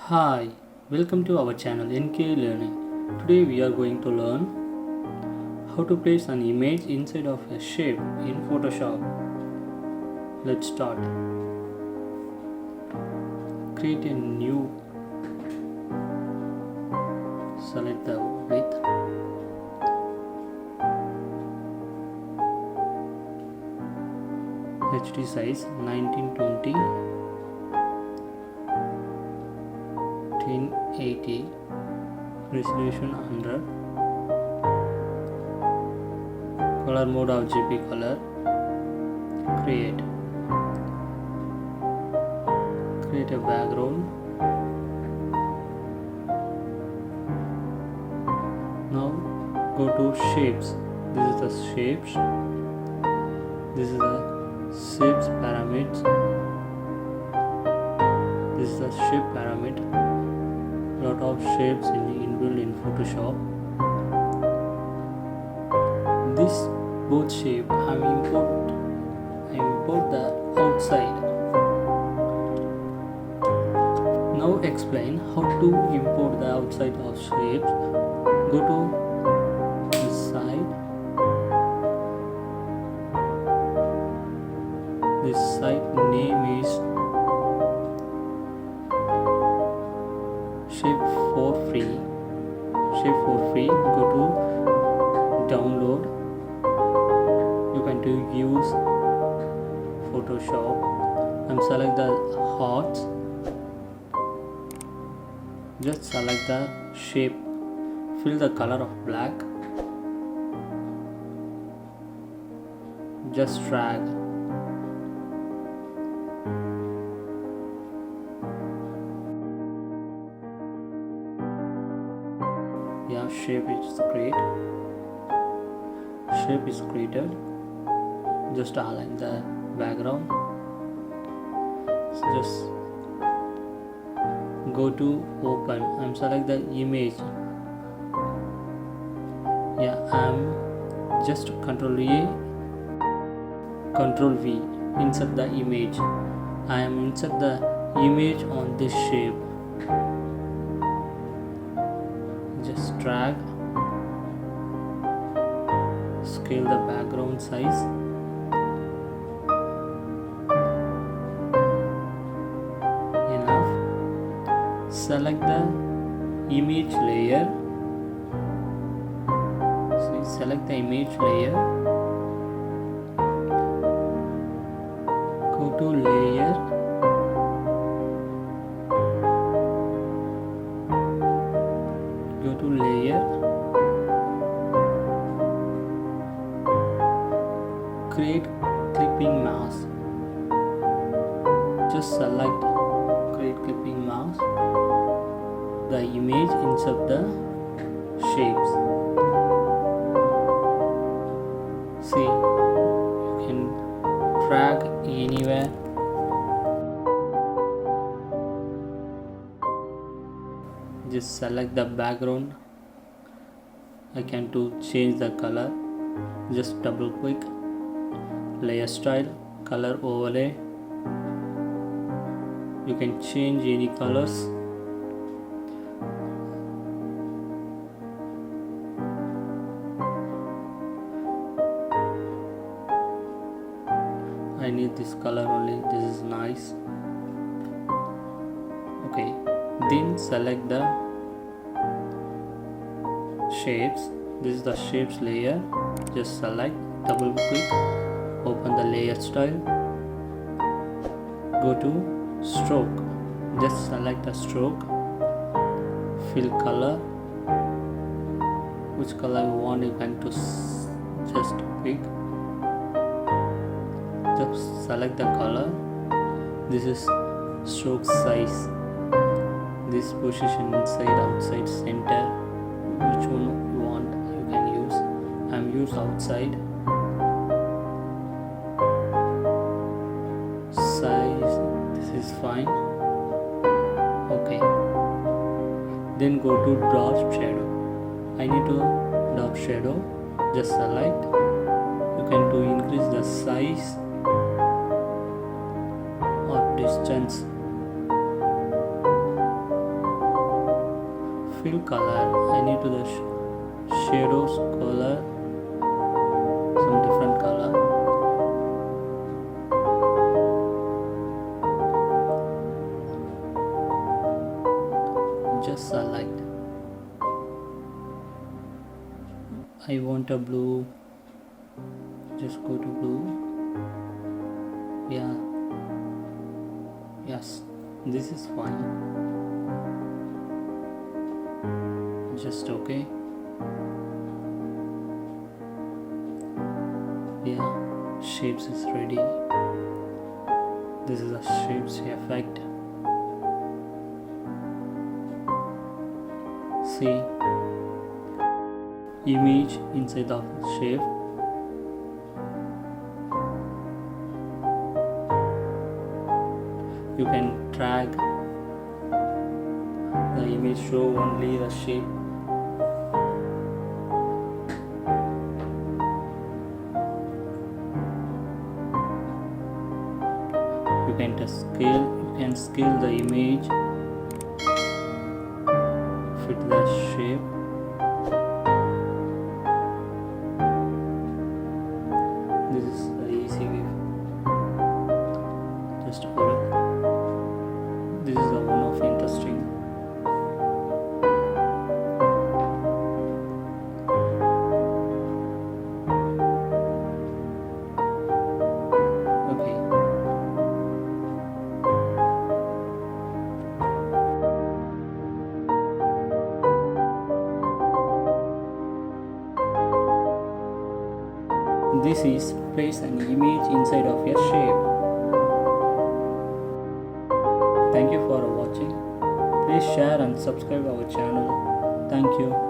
Hi, welcome to our channel NK Learning. Today we are going to learn how to place an image inside of a shape in Photoshop. Let's start. Create a new, select the width, HD size 1920 1080, resolution 100, color mode RGB color. Create a background. Now go to shapes. This is the shapes. This is the shapes pyramids. This is the shape pyramid. Lot of shapes inbuilt in Photoshop. This both shape I import the outside. Now explain how to import the outside of shapes. Go to this side. This site name is shape for free. Go to download. You can use Photoshop and select the hearts. Just select the shape. Fill the color of black. Just drag. Yeah, shape is created. Just align the background. Just go to open and select the image. Yeah, I'm just Control V, insert the image. I am insert the image on this shape. Just drag, scale the background size. Enough. Select the image layer. Select the image layer. Go to layer. Create clipping mask. Just select create clipping mask. The image insert the shapes. See, you can drag anywhere. Just select the background. I can change the color. Just double click. Layer style, color overlay. You can change any colors. I need this color only. This is nice. Okay, then select the shapes. This is the shapes layer. Just select, double click, open the layer style. Go to stroke. Just select a stroke. Fill color. Which color you want, you can just pick. Just select the color. This is stroke size. This position inside, outside, center. Which one you want, you can use. I'm use outside. Size, this is fine. Okay. Then go to drop shadow. I need to drop shadow. Just select. You can increase the size or distance. fill color. I need to the shadows color, some different color. Just select. I want a blue. Just go to blue. Yeah. Yes, this is fine. Just okay. Yeah, shapes is ready. This is a shapes effect. See, image inside of shape. You can drag the image, show only the shape. You can scale the image, fit the shape. This is the easy way. Just hold it. This is the one of interesting. Okay. This is place an image inside of your shape. Thank you for watching. Please share and subscribe our channel. Thank you.